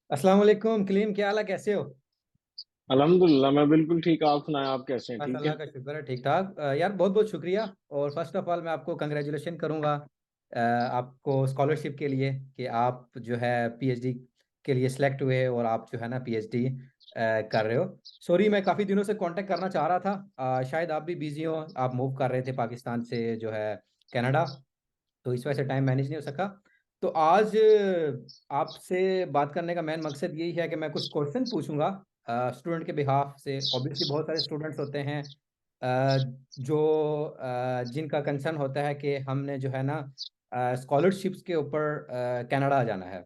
अस्सलाम वालेकुम कलीम, क्या हाल है? कैसे हो? अल्हम्दुलिल्लाह, मैं बिल्कुल ठीक। आप सुनाएं, आप कैसे हैं? बस ठीक अल्लाह है। का शुक्र है, ठीक ठाक। यार बहुत बहुत शुक्रिया। और फर्स्ट ऑफ ऑल मैं आपको कंग्रेचुलेशन करूंगा आपको स्कॉलरशिप के लिए कि आप जो है पीएचडी के लिए सिलेक्ट हुए और आप जो है ना पीएचडी कर रहे हो। सॉरी, मैं काफ़ी दिनों से कांटेक्ट करना चाह रहा था। शायद आप भी बिजी हो, आप मूव कर रहे थे पाकिस्तान से जो है कनाडा, तो इस वजह से टाइम मैनेज नहीं हो सका। तो आज आपसे बात करने का मेन मकसद यही है कि मैं कुछ क्वेश्चन पूछूंगा स्टूडेंट के बिहाफ से। ऑब्वियसली बहुत सारे स्टूडेंट्स होते हैं जो जिनका कंसर्न होता है कि हमने जो है ना स्कॉलरशिप्स के ऊपर कनाडा जाना है।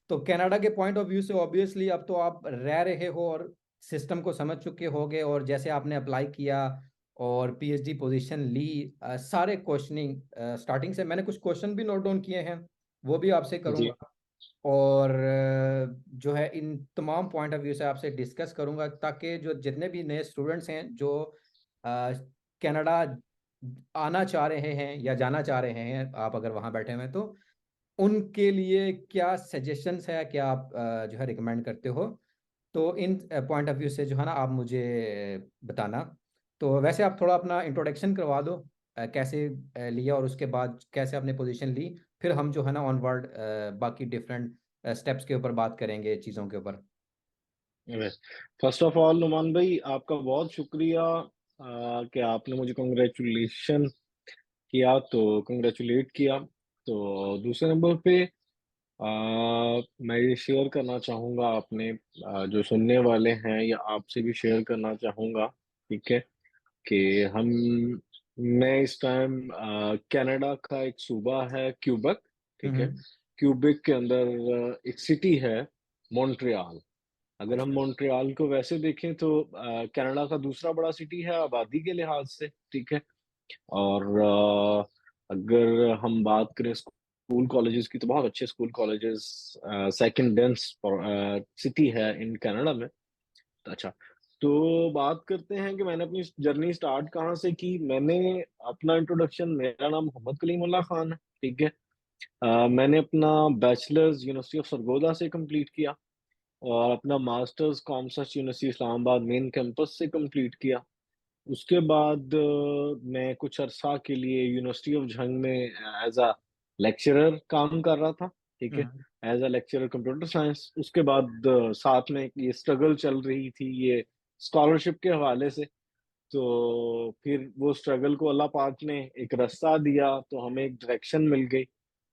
तो कनाडा के पॉइंट ऑफ व्यू से ऑब्वियसली अब तो आप रह रहे हो और सिस्टम को समझ चुके होगे, और जैसे आपने अप्लाई किया और पीएचडी पोजीशन ली, सारे क्वेश्चनिंग स्टार्टिंग से मैंने कुछ क्वेश्चन भी नोट डाउन किए हैं, वो भी आपसे जी। करूंगा। और जो है इन तमाम पॉइंट ऑफ व्यू से आपसे डिस्कस करूंगा, ताकि जो जितने भी नए स्टूडेंट्स हैं जो कनाडा आना चाह रहे हैं या जाना चाह रहे हैं, आप अगर वहाँ बैठे हुए हैं तो उनके लिए क्या सजेशंस है, क्या आप जो है रिकमेंड करते हो। तो इन पॉइंट ऑफ व्यू से जो है ना आप मुझे बताना। तो वैसे आप थोड़ा अपना इंट्रोडक्शन करवा दो, कैसे लिया और उसके बाद कैसे आपने पोजीशन ली। फिर हम जो है ना ऑनवर्ड बाकी डिफरेंट स्टेप्स के ऊपर बात करेंगे, चीज़ों के ऊपर। फर्स्ट ऑफ ऑल नुमान भाई, आपका बहुत शुक्रिया कि आपने मुझे कंग्रेचुलेशन किया, तो कंग्रेचुलेट किया। तो दूसरे नंबर पे मैं ये शेयर करना चाहूँगा अपने जो सुनने वाले हैं, या आपसे भी शेयर करना चाहूँगा। ठीक है। कि हम मैं इस टाइम कनाडा का एक सूबा है क्यूबेक। ठीक है। हम्म। क्यूबेक के अंदर एक सिटी है मॉन्ट्रियल। अगर हम अच्छा। मॉन्ट्रियल को वैसे देखें तो कनाडा का दूसरा बड़ा सिटी है आबादी के लिहाज से। ठीक है। और अगर हम बात करें स्कूल कॉलेजेस की, तो बहुत अच्छे school colleges, second dense city है इन कनाडा में। अच्छा, तो बात करते हैं कि मैंने अपनी जर्नी स्टार्ट कहाँ से की। मैंने अपना इंट्रोडक्शन, मेरा नाम मोहम्मद कलीमुल्लाह खान है। ठीक है। मैंने अपना बैचलर्स यूनिवर्सिटी ऑफ सरगोदा से कंप्लीट किया, और अपना masters commerce university Islamabad main campus से कंप्लीट किया। उसके बाद मैं कुछ अरसा के लिए यूनिवर्सिटी ऑफ झंग में एज अ लेक्चरर काम कर रहा था। ठीक है। Hmm. As a lecturer computer science. उसके बाद साथ में ये स्ट्रगल चल रही थी, ये स्कॉलरशिप के हवाले से। तो फिर वो स्ट्रगल को अल्लाह पाक ने एक रास्ता दिया, तो हमें एक डायरेक्शन मिल गई।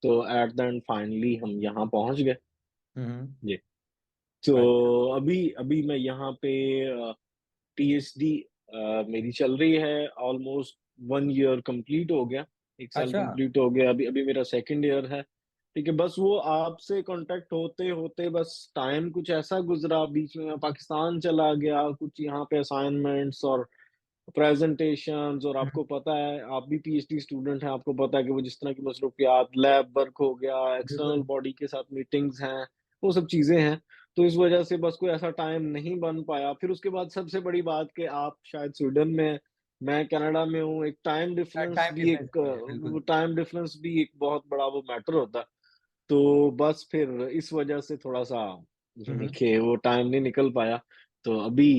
तो एट द एंड फाइनली हम यहाँ पहुंच गए। हम्म। जी। तो अच्छा। अभी अभी मैं यहाँ पे पीएचडी मेरी चल रही है। ऑलमोस्ट 1 ईयर कंप्लीट हो गया। 1 साल अच्छा। कंप्लीट हो गया। अभी अभी मेरा सेकंड ईयर है। ठीक है। बस वो आपसे कांटेक्ट होते होते बस टाइम कुछ ऐसा गुजरा, बीच में मैं पाकिस्तान चला गया, कुछ यहाँ पे असाइनमेंट्स और प्रेजेंटेशंस। और हम्म। आपको पता है, आप भी पीएचडी स्टूडेंट हैं, आपको पता है कि वो जिस तरह की मसरूफियात, लैब वर्क हो गया, एक्सटर्नल बिल्कुल। बॉडी के साथ मीटिंग्स हैं, वो सब चीजें हैं। तो इस वजह से बस कोई ऐसा टाइम नहीं बन पाया। फिर उसके बाद सबसे बड़ी बात कि आप शायद स्वीडन में हैं, मैं कनाडा में हूँ। एक टाइम डिफरेंस टाइम भी डिफरेंस एक भी है, बिल्कुल। टाइम डिफरेंस भी एक बहुत बड़ा वो मैटर होता है। तो बस फिर इस वजह से थोड़ा सा हम्म। कि वो टाइम नहीं निकल पाया। तो अभी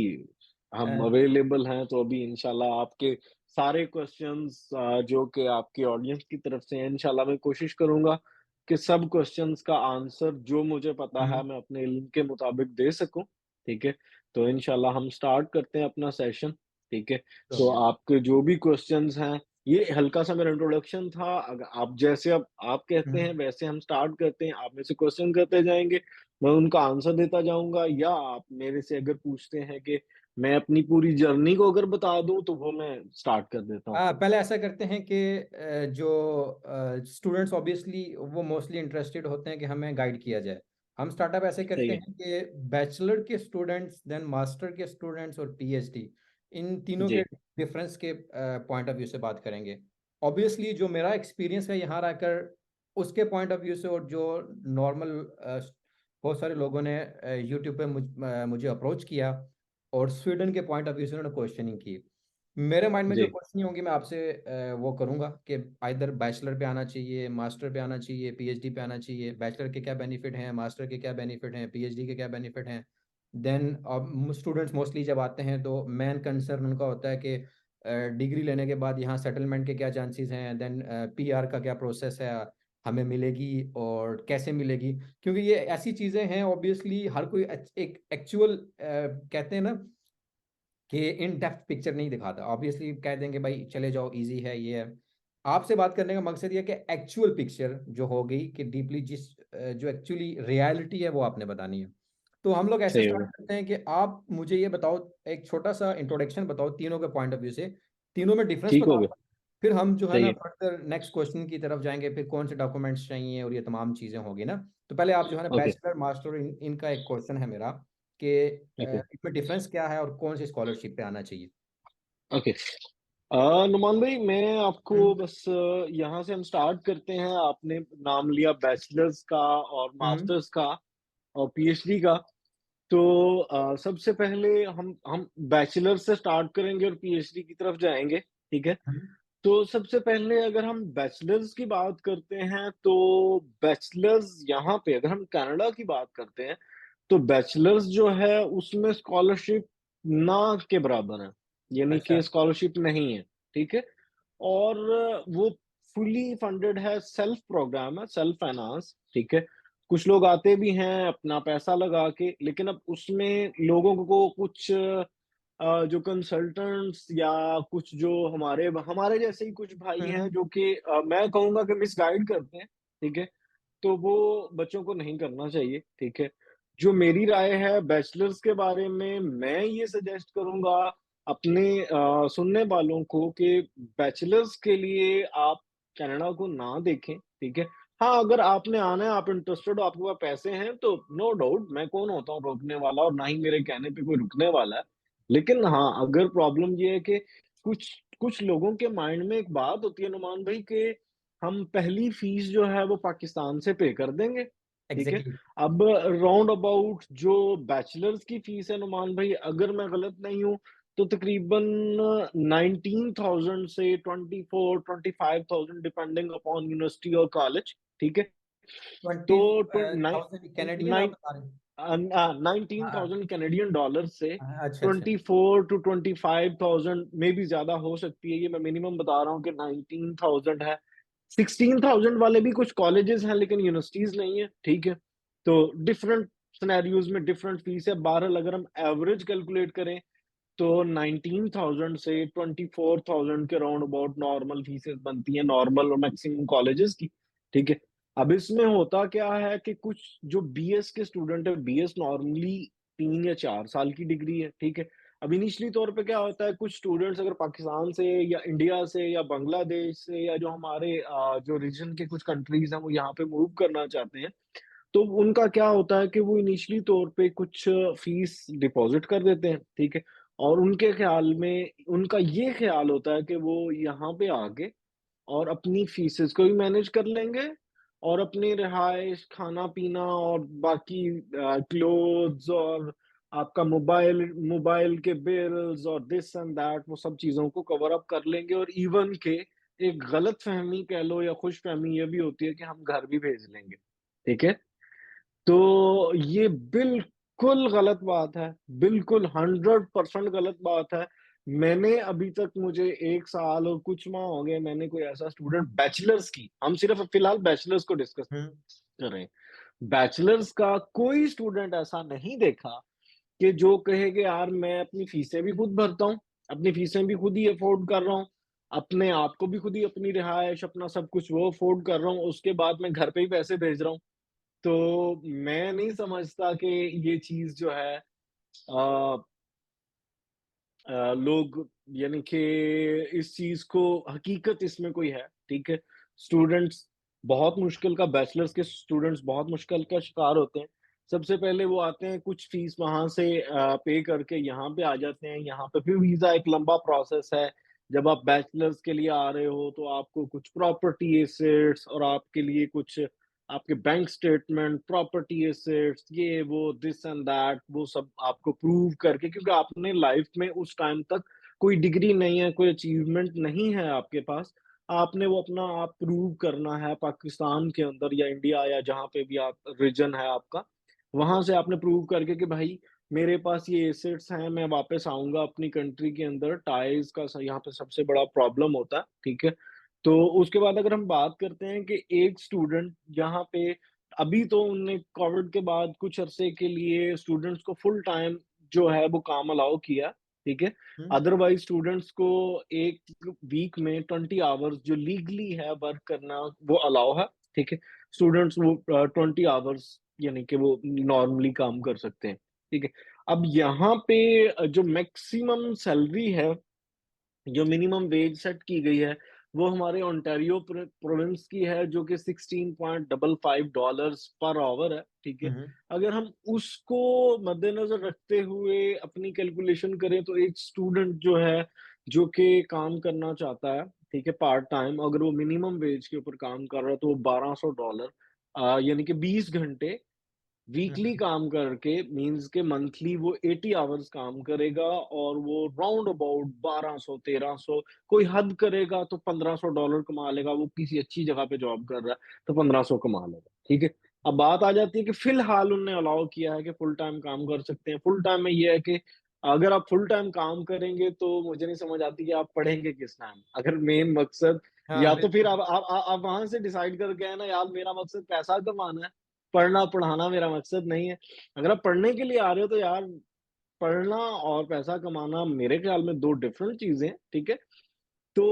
हम अ, अवेलेबल हैं, तो अभी इंशाल्लाह आपके सारे क्वेश्चंस जो कि आपकी ऑडियंस की तरफ से हैं, इंशाल्लाह मैं कोशिश करूंगा कि सब क्वेश्चंस का आंसर जो मुझे पता है हम्म। मैं अपने इल्म के मुताबिक दे सकूं। ठीक है। तो इंशाल्लाह हम स्टार्ट करते हैं अपना सेशन। ठीक है। तो तो आपके जो भी क्वेश्चंस हैं, ये हल्का सा मेरा इंट्रोडक्शन था। अगर आप जैसे अब आप कहते हैं हम्म। वैसे हम स्टार्ट करते हैं। आप मेरे से क्वेश्चन करते जाएंगे, मैं उनका आंसर देता जाऊंगा, या आप मेरे से अगर पूछते हैं कि मैं अपनी पूरी जर्नी को अगर बता दूं, तो वो मैं स्टार्ट कर देता हूँ। पहले ऐसा करते हैं कि जो स्टूडेंट्स ऑब्वियसली वो मोस्टली इंटरेस्टेड होते हैं कि हमें गाइड किया जाए। हम स्टार्टअप ऐसे सही करते है। हैं कि बैचलर के स्टूडेंट्स, देन मास्टर के स्टूडेंट्स और पीएचडी, इन तीनों के जी। डिफरेंस के पॉइंट ऑफ व्यू से बात करेंगे। ऑब्वियसली जो मेरा एक्सपीरियंस है यहाँ रहकर, उसके पॉइंट ऑफ व्यू से, और जो नॉर्मल बहुत सारे लोगों ने यूट्यूब पे मुझे अप्रोच किया और स्वीडन के पॉइंट ऑफ व्यू से उन्होंने क्वेश्चनिंग की। मेरे माइंड में जो जी, क्वेश्चन होंगी मैं आपसे वो करूंगा कि आइदर बैचलर पे आना चाहिए, मास्टर पे आना चाहिए, पीएचडी पे आना चाहिए, बैचलर के क्या बेनिफिट हैं, मास्टर के क्या बेनिफिट हैं, पीएचडी के क्या बेनिफिट हैं। देन अब स्टूडेंट्स मोस्टली जब आते हैं तो मेन कंसर्न उनका होता है कि डिग्री लेने के बाद यहाँ सेटलमेंट के क्या चांसेस हैं, देन पीआर का क्या प्रोसेस है, हमें मिलेगी और कैसे मिलेगी। क्योंकि ये ऐसी चीज़ें हैं ऑब्वियसली हर कोई एक एक्चुअल कहते हैं ना कि इन डेप्थ पिक्चर नहीं दिखाता। ऑब्वियसली कह देंगे भाई चले जाओ इजी है ये है। आपसे बात करने का मकसद ये है कि एक्चुअल पिक्चर जो हो गई कि डीपली जिस जो एक्चुअली रियलिटी है वो आपने बतानी है। तो हम लोग ऐसे सही स्टार्ट होगा। करते हैं कि आप मुझे ये बताओ, एक छोटा सा इंट्रोडक्शन बताओ तीनों के पॉइंट ऑफ व्यू से, तीनों में डिफरेंस ठीक हो बताओ। गया, फिर हम जो है सही ना है, फर्दर नेक्स्ट क्वेश्चन की तरफ जाएंगे, फिर कौन से डॉक्यूमेंट्स चाहिए और ये तमाम चीजें होगी ना। तो पहले आप जो है ना ओके, बैचलर मास्टर इनका एक क्वेश्चन है मेरा कि ओके, इसमें डिफरेंस क्या है और कौन सी स्कॉलरशिप पे आना चाहिए। ओके। नुमान भाई, मैं आपको हम्म। बस यहाँ से हम स्टार्ट करते हैं। आपने नाम लिया बैचलर्स का और हम्म। मास्टर्स का और पीएचडी का। तो सबसे पहले हम बैचलर से स्टार्ट करेंगे और पीएचडी की तरफ जाएंगे, ठीक है। हम्म। तो सबसे पहले अगर हम बैचलर्स की बात करते हैं तो बैचलर्स यहाँ पे अगर हम कनाडा की बात करते हैं तो बैचलर्स जो है उसमें स्कॉलरशिप ना के बराबर है, यानी अच्छा। कि स्कॉलरशिप नहीं है, ठीक है। और वो फुली फंडेड है, सेल्फ प्रोग्राम है, सेल्फ फाइनेंस, ठीक है। कुछ लोग आते भी हैं अपना पैसा लगा के, लेकिन अब उसमें लोगों को कुछ जो कंसल्टेंट्स या कुछ जो हमारे हमारे जैसे ही कुछ भाई हैं हम्म। जो कि मैं कहूँगा कि मिसगाइड करते हैं, ठीक है। तो वो बच्चों को नहीं करना चाहिए, ठीक है। जो मेरी राय है बैचलर्स के बारे में, मैं ये सजेस्ट करूँगा अपने सुनने वालों को कि बैचलर्स के लिए आप कनाडा को ना देखें, ठीक है। हाँ, अगर आपने आना है, आप इंटरेस्टेड हो, आपके पास पैसे हैं, तो नो डाउट मैं कौन होता हूँ रोकने वाला, और ना ही मेरे कहने पे कोई रुकने वाला है। लेकिन हाँ, अगर प्रॉब्लम ये है कि कुछ कुछ लोगों के माइंड में एक बात होती है नुमान भाई कि हम पहली फीस जो है वो पाकिस्तान से पे कर देंगे, ठीक है। एग्जैक्टली। अब राउंड अबाउट जो बैचलर्स की फीस है नुमान भाई, अगर मैं गलत नहीं हूँ तो तकरीबन 19,000 से 24-25,000 डिपेंडिंग अपॉन यूनिवर्सिटी और कॉलेज, ठीक है। तो ट्वेंटी थाउजेंड कैनेडियन आप नाइन बता रहे हैं? नाइनटीन हाँ। थाउजेंड कैनेडियन डॉलर से हाँ, अच्छा अच्छा। 24 to 25,000 में भी ज्यादा हो सकती है, ये मैं मिनिमम बता रहा हूँ कि 19,000 है। 16,000 वाले भी कुछ कॉलेजेस हैं लेकिन यूनिवर्सिटीज नहीं है, ठीक है। तो डिफरेंट सिनेरियोज में डिफरेंट फीस है। बहरहाल अगर हम एवरेज कैलकुलेट करें तो 19,000 से 24,000 के राउंड अबाउट नॉर्मल फीसेस बनती हैं, नॉर्मल और मैक्सिमम कॉलेजेस की, ठीक है। अब इसमें होता क्या है कि कुछ जो बीएस के स्टूडेंट है, बीएस नॉर्मली 3 या 4 साल की डिग्री है, ठीक है। अब इनिशियली तौर पे क्या होता है, कुछ स्टूडेंट्स अगर पाकिस्तान से या इंडिया से या बांग्लादेश से या जो हमारे जो रीजन के कुछ कंट्रीज हैं वो यहाँ पे मूव करना चाहते हैं, तो उनका क्या होता है कि वो इनिशियली तौर पे कुछ फीस डिपॉजिट कर देते हैं, ठीक है। और उनके ख्याल में उनका ये ख्याल होता है कि वो यहाँ पे आके और अपनी फीसेस को भी मैनेज कर लेंगे और अपनी रिहाइश, खाना-पीना और बाकी क्लोथ्स और आपका मोबाइल मोबाइल के बिल्स और दिस एंड दैट वो सब चीज़ों को कवर अप कर लेंगे। और इवन के एक गलतफ़हमी कह लो या खुशफ़हमी ये भी होती है कि हम घर भी भेज लेंगे, ठीक है? तो ये बिल्कुल गलत बात है, बिल्कुल 100% गलत बात है। मैंने अभी तक मुझे 1 साल और कुछ माह हो गए, मैंने कोई ऐसा स्टूडेंट बैचलर्स की, हम सिर्फ़ फिलहाल बैचलर्स को डिस्कस हम्म। कर रहे हैं। बैचलर्स का कोई स्टूडेंट ऐसा नहीं देखा कि जो कहे कि यार मैं अपनी फीसें भी खुद भरता हूँ, अपनी फीसें भी खुद ही अफ़ोर्ड कर रहा हूँ, अपने आप को भी खुद ही अपनी रिहाइश, अपना सब कुछ वो अफ़ोर्ड कर रहा हूँ, उसके बाद मैं घर पे ही पैसे भेज रहा हूँ। तो मैं नहीं समझता कि ये चीज़ जो है अ लोग, यानी कि इस चीज़ को हकीकत इसमें कोई है, ठीक है? स्टूडेंट्स बहुत मुश्किल का बैचलर्स के स्टूडेंट्स बहुत मुश्किल का शिकार होते हैं। सबसे पहले वो आते हैं, कुछ फीस वहाँ से पे करके यहाँ पे आ जाते हैं। यहाँ पे फिर वीज़ा एक लंबा प्रोसेस है। जब आप बैचलर्स के लिए आ रहे हो तो आपको कुछ प्रॉपर्टी एसेट्स और आपके लिए कुछ आपके बैंक स्टेटमेंट, प्रॉपर्टी एसेट्स, ये वो दिस एंड दैट वो सब आपको प्रूव करके, क्योंकि आपने लाइफ में उस टाइम तक कोई डिग्री नहीं है, कोई अचीवमेंट नहीं है आपके पास, आपने वो अपना आप प्रूव करना है पाकिस्तान के अंदर या इंडिया या जहाँ पे भी आप रीजन है आपका, वहाँ से आपने प्रूव करके कि भाई मेरे पास ये एसेट्स हैं, मैं वापस आऊँगा अपनी कंट्री के अंदर, टाइज़ का स यहाँ पे सबसे बड़ा प्रॉब्लम होता है, ठीक है? तो उसके बाद अगर हम बात करते हैं कि एक स्टूडेंट यहाँ पे अभी तो उनने कोविड के बाद कुछ अरसे के लिए स्टूडेंट्स को फुल टाइम जो है वो काम अलाउ किया, ठीक है? हुँ, अदरवाइज़ स्टूडेंट्स को 1 वीक में 20 आवर्स जो लीगली है वर्क करना वो अलाउ है, ठीक है? स्टूडेंट्स वो 20 आवर्स यानी कि वो नॉर्मली काम कर सकते हैं, ठीक है? अब यहाँ पे जो मैक्सिमम सैलरी है, जो मिनिमम वेज सेट की गई है, वो हमारे ओंटारियो प्रोविंस की है जो कि $16.55 पर आवर है, ठीक हुँ, है? हुँ, अगर हम उसको मद्देनज़र रखते हुए अपनी कैलकुलेशन करें तो एक स्टूडेंट जो है, जो कि काम करना चाहता है, ठीक है? पार्ट टाइम अगर वो मिनिमम वेज के ऊपर काम कर रहा है तो वो $1200 यानी कि 20 घंटे हुँ, वीकली हुँ, काम करके मीन्स के मंथली वो 80 आवर्स काम करेगा और वो राउंड अबाउट 1200 1300 कोई हद करेगा तो $1500 कमा लेगा, वो किसी अच्छी जगह पे जॉब कर रहा है तो 1500 कमा लेगा, ठीक है। अब बात आ जाती है कि फिलहाल उनने अलाउ किया है कि फुल टाइम काम कर सकते हैं। फुल टाइम में ये है कि अगर आप फुल टाइम काम करेंगे तो मुझे नहीं समझ आती कि आप पढ़ेंगे किस टाइम। अगर मेन मकसद हाँ, या तो फिर बिल्कुल। आप वहां से डिसाइड करके है ना यार मेरा मकसद पैसा कमाना है, पढ़ना-पढ़ाना मेरा मकसद नहीं है। अगर आप पढ़ने के लिए आ रहे हो तो यार पढ़ना और पैसा कमाना मेरे ख़्याल में 2 डिफरेंट चीज़ें हैं, ठीक है? तो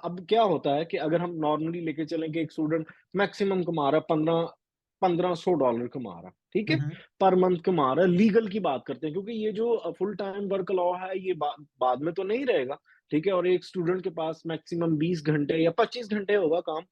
अब क्या होता है कि अगर हम नॉर्मली लेके चलें कि एक स्टूडेंट मैक्सिमम कमा रहा है 1500 कमा रहा है, ठीक हुँ, है? हुँ, पर मंथ कमा रहा है, लीगल की बात करते हैं क्योंकि ये जो फुल टाइम वर्क लॉ है ये बाद में तो नहीं रहेगा, ठीक है? और एक स्टूडेंट के पास मैक्सिमम 20 घंटे या 25 घंटे होगा काम,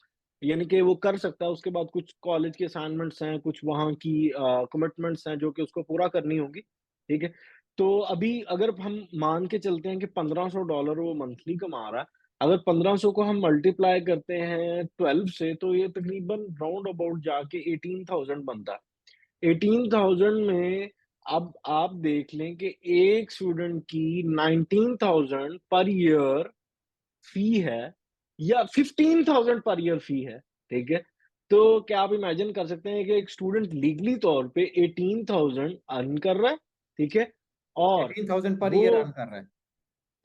यानी कि वो कर सकता है, उसके बाद कुछ कॉलेज के असाइनमेंट्स हैं, कुछ वहाँ की कमिटमेंट्स हैं जो कि उसको पूरा करनी होंगी, ठीक है? तो अभी अगर हम मान के चलते हैं कि $1500 वो मंथली कमा रहा है, अगर 1500 को हम मल्टीप्लाई करते हैं 12 से तो ये तकरीबन राउंड अबाउट जाके 18,000 बनता है। 18,000 में अब आप देख लें कि एक स्टूडेंट की 19,000 पर ईयर फी है या 15,000 पर ईयर फी है, ठीक है? तो क्या आप इमेजिन कर सकते हैं कि एक स्टूडेंट लीगली तौर पे 18,000 अर्न कर रहा है, ठीक है? और 18,000 पर वो ईयर अर्न कर रहा है।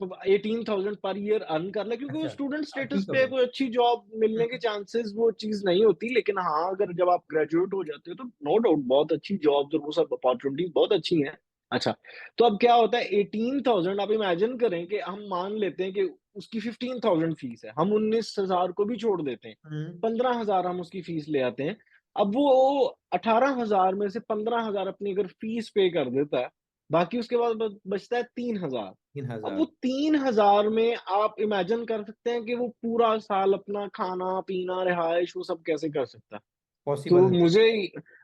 तो 18,000 पर ईयर अर्न कर ले क्योंकि वो अच्छा, स्टूडेंट स्टेटस पे है, 18,000। कोई अच्छी जॉब हुँ, मिलने के चांसेस वो चीज़ नहीं होती। लेकिन हाँ, अगर जब आप ग्रेजुएट हो जाते हो तो नो डाउट बहुत अच्छी जॉब्स और वो सब अपॉर्च्युनिटीज़ बहुत अच्छी हैं। अच्छा, तो अब क्या होता है 18,000 आप इमेजिन करें कि हम मान लेते हैं कि उसकी 15,000 फीस है, हम 19,000 को भी छोड़ देते हैं, हुँ, 15,000 हम उसकी फीस ले आते हैं। अब वो 18,000 में से 15,000 अपनी अगर फीस पे कर देता है, बाकी उसके बाद बचता है 3,000। अब वो 3,000 3,000 में आप इमेजिन कर सकते हैं कि वो पूरा साल अपना खाना-पीना, रिहाइश वो सब कैसे कर सकता है। पॉसिबल तो नहीं।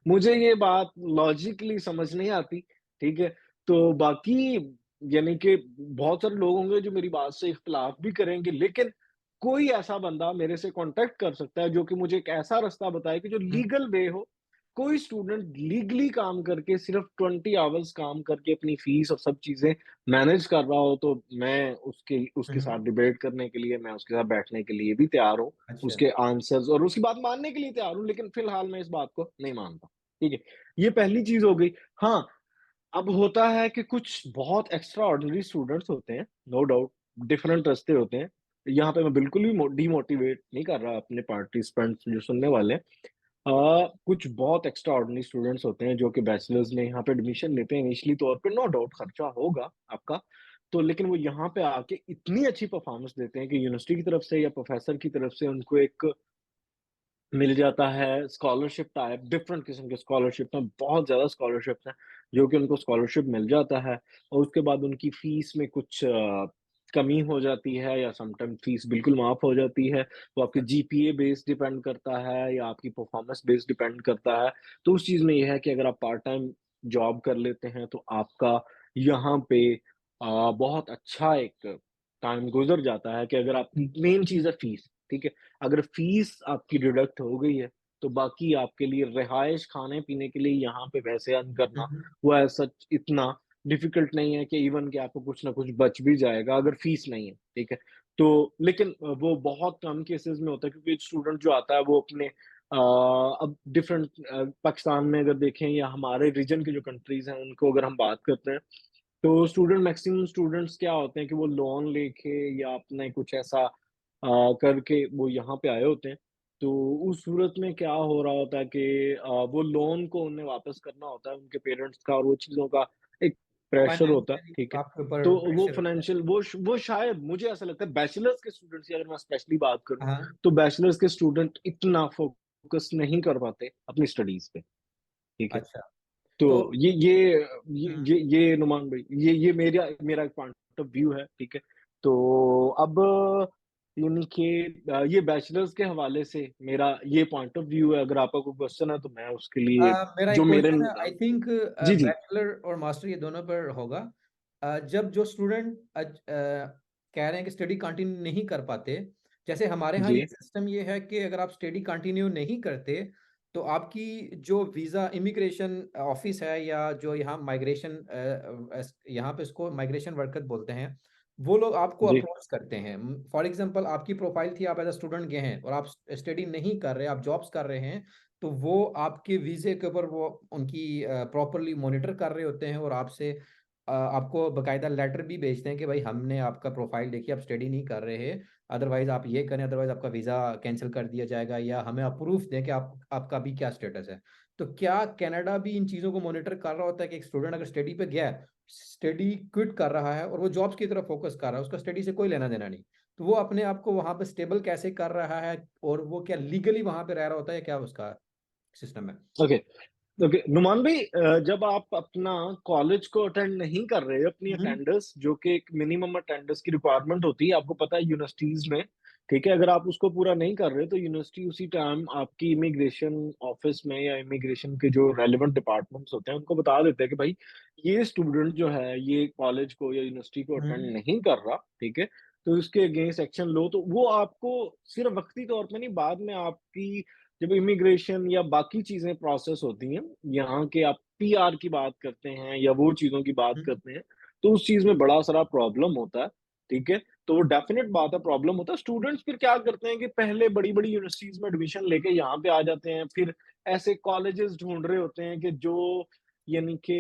मुझे ये बात लॉजिकली समझ नहीं आती, ठीक है? तो बाकी यानी कि बहुत सारे लोग होंगे जो मेरी बात से इख्तिलाफ भी करेंगे, लेकिन कोई ऐसा बंदा मेरे से कॉन्टैक्ट कर सकता है जो कि मुझे एक ऐसा रास्ता बताए कि जो हुँ, लीगल वे हो। कोई स्टूडेंट लीगली काम करके सिर्फ़ 20 आवर्स काम करके अपनी फीस और सब चीज़ें मैनेज कर रहा हो, तो मैं उसके हुँ, उसके हुँ। साथ डिबेट करने के लिए, मैं उसके साथ बैठने के लिए भी तैयार हूँ। अच्छा। उसके आंसर्स और उसकी बात मानने के लिए तैयार हूँ, लेकिन फिलहाल मैं इस बात को नहीं मानता, ठीक है? ये पहली चीज़ हो गई। हाँ, अब होता है कि कुछ बहुत एक्स्ट्रा ऑर्डिनरी स्टूडेंट्स होते हैं, नो डाउट डिफरेंट रास्ते होते हैं। यहाँ पे मैं बिल्कुल भी डीमोटिवेट नहीं कर रहा अपने पार्टिसिपेंट्स जो सुनने वाले हैं। कुछ बहुत एक्स्ट्रा ऑर्डिनरी स्टूडेंट्स होते हैं जो कि बैचलर्स में यहाँ पे एडमिशन लेते हैं इनिशियली तौर पे, नो डाउट खर्चा होगा आपका। तो लेकिन वो यहाँ पे आके इतनी अच्छी परफॉर्मेंस देते हैं कि यूनिवर्सिटी की तरफ से या प्रोफेसर की तरफ से उनको एक मिल जाता है स्कॉलरशिप टाइप, डिफरेंट किस्म के स्कॉलरशिप हैं, बहुत ज़्यादा स्कॉलरशिप्स हैं, जो कि उनको स्कॉलरशिप मिल जाता है और उसके बाद उनकी फीस में कुछ कमी हो जाती है या समटाइम फीस बिल्कुल माफ़ हो जाती है। वो आपके जीपीए बेस्ड डिपेंड करता है या आपकी परफॉर्मेंस बेस्ड डिपेंड करता है। तो उस चीज़ में ये है कि अगर आप पार्ट टाइम जॉब कर लेते हैं, तो आपका यहाँ पे बहुत अच्छा एक टाइम गुज़र जाता है कि अगर आपकी मेन चीज़ है फीस, ठीक है? अगर फीस आपकी डिडक्ट हो गई है, तो बाकी आपके लिए रिहाइश, खाने-पीने के लिए यहाँ पे पैसे अर्न हुँ, करना, हुँ। वो एज़ सच इतना डिफ़िकल्ट नहीं है कि इवन कि आपको कुछ ना कुछ बच भी जाएगा अगर फ़ीस नहीं है, ठीक है? तो लेकिन वो बहुत कम केसेज़ में होता है क्योंकि स्टूडेंट जो आता है वो अपने अब डिफरेंट पाकिस्तान में अगर देखें या हमारे रीजन की जो कंट्रीज़ हैं उनको अगर हम बात करते हैं, तो मैक्सिमम स्टूडेंट्स क्या होते हैं कि वो लोन लेके या अपने कुछ ऐसा करके वो यहाँ पे आए होते हैं। तो उस सूरत में क्या हो रहा होता है कि वो लोन को उन्हें वापस करना होता है उनके पेरेंट्स का और वो चीज़ों का एक प्रेशर होता है, फाइनेंशियली ठीक है? आपके ऊपर तो वो प्रेशर होता है। फाइनेंशियल वो शायद मुझे ऐसा लगता है बैचलर्स के स्टूडेंट्स की अगर मैं स्पेशली बात करूँ, हाँ, तो बैचलर्स के स्टूडेंट इतना फ़ोकस नहीं कर पाते अपनी स्टडीज़ पे, ठीक है? अच्छा। तो तो हुँ। ये नुमान भाई ये मेरा एक पॉइंट ऑफ व्यू है, ठीक है? तो अब यानी कि ये बैचलर्स के हवाले से मेरा ये पॉइंट ऑफ व्यू है, अगर आपका कोई क्वेश्चन है तो मैं उसके लिए मेरा जो एक मेरे क्वेश्चन है आई थिंक जी, जी, बैचलर और मास्टर ये दोनों पर होगा। जब जो स्टूडेंट कह रहे हैं कि स्टडी कंटिन्यू नहीं कर पाते, जैसे हमारे यहाँ ये जी, सिस्टम ये है कि अगर आप स्टडी कंटिन्यू नहीं करते, तो आपकी जो वीज़ा इमिग्रेशन ऑफ़िस है या जो यहाँ माइग्रेशन यहाँ पे इसको माइग्रेशन वर्कर बोलते हैं, वो लोग आपको जी, अप्रोच करते हैं। फॉर एग्ज़ाम्पल आपकी प्रोफ़ाइल थी, आप एज़ अ स्टूडेंट गए हैं और आप स्टडी नहीं कर रहे, आप जॉब्स कर रहे हैं, तो वो आपके वीज़े के ऊपर वो उनकी प्रॉपर्ली मॉनिटर कर रहे होते हैं और आपसे आपको बाकायदा लेटर भी भेजते हैं कि भाई हमने आपका प्रोफ़ाइल देखी, आप स्टडी नहीं कर रहे हैं, अदरवाइज़ आप ये करें, अदरवाइज़ आपका वीज़ा कैंसल कर दिया जाएगा या हमें आप प्रूफ़ दें कि आप आपका अभी क्या स्टेटस है। तो क्या कनाडा भी इन चीज़ों को मॉनिटर कर रहा होता है कि एक स्टूडेंट अगर स्टडी पे गया है, स्टडी क्विट कर रहा है और वो जॉब्स की तरफ फ़ोकस कर रहा है, उसका स्टडी से कोई लेना-देना नहीं। तो वो अपने आप को वहाँ पे स्टेबल कैसे कर रहा है और वो क्या लीगली वहाँ पे रह रहा होता है या क्या उसका सिस्टम है? ओके। ओके, नुमान भाई जब आप अपना कॉलेज को अटेंड नहीं कर रहे, अपनी हुँ, हुँ। अटेंडेंस जो कि एक मिनिमम अटेंडेंस की रिक्वायरमेंट होती है, आपको पता है यूनिवर्सिटीज़ में, ठीक है? अगर आप उसको पूरा नहीं कर रहे, तो यूनिवर्सिटी उसी टाइम आपकी इमिग्रेशन ऑफ़िस में या इमिग्रेशन के जो रेलेवेंट डिपार्टमेंट्स होते हैं, उनको बता देते हैं कि भाई, ये स्टूडेंट जो है, ये कॉलेज को या यूनिवर्सिटी को अटेंड हुँ, नहीं कर रहा, ठीक है? तो इसके अगेंस्ट एक्शन लो, तो वो आपको सिर्फ़ वक़्ती तौर पे नहीं, बाद में आपकी जब इमिग्रेशन या बाकी चीज़ें प्रोसेस होती हैं, यहाँ के आप पीआर की बात करते हैं या वो चीज़ों की बात हुँ, करते हैं, तो उस चीज़ में बड़ा सारा प्रॉब्लम होता है, ठीक है? तो वो डेफ़िनेट बात है प्रॉब्लम होता है। स्टूडेंट्स फिर क्या करते हैं कि पहले बड़ी-बड़ी यूनिवर्सिटीज़ में एडमिशन लेके यहाँ पे आ जाते हैं, फिर ऐसे कॉलेजेस ढूँढ रहे होते हैं कि जो यानी कि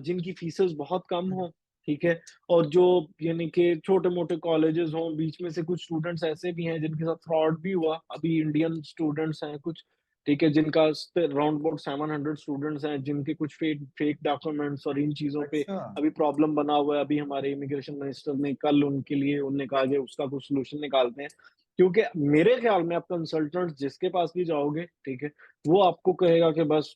जिनकी फीसेस बहुत कम हुँ। हों, ठीक है? और जो यानी कि छोटे-मोटे कॉलेजेस हों, बीच में से कुछ स्टूडेंट्स ऐसे भी हैं जिनके साथ फ्रॉड भी हुआ। अभी इंडियन स्टूडेंट्स हैं कुछ, ठीक है? जिनका राउंड अबाउट 700 स्टूडेंट्स हैं, जिनके कुछ फेक फेक डॉक्यूमेंट्स और इन चीज़ों पे अच्छा। अभी प्रॉब्लम बना हुआ है। अभी हमारे इमिग्रेशन मिनिस्टर ने कल उनके लिए उन्होंने कहा कि उसका कुछ सॉल्यूशन निकालते हैं। क्योंकि मेरे ख़्याल में आप कंसल्टेंट जिसके पास भी जाओगे, ठीक है? वो आपको कहेगा कि बस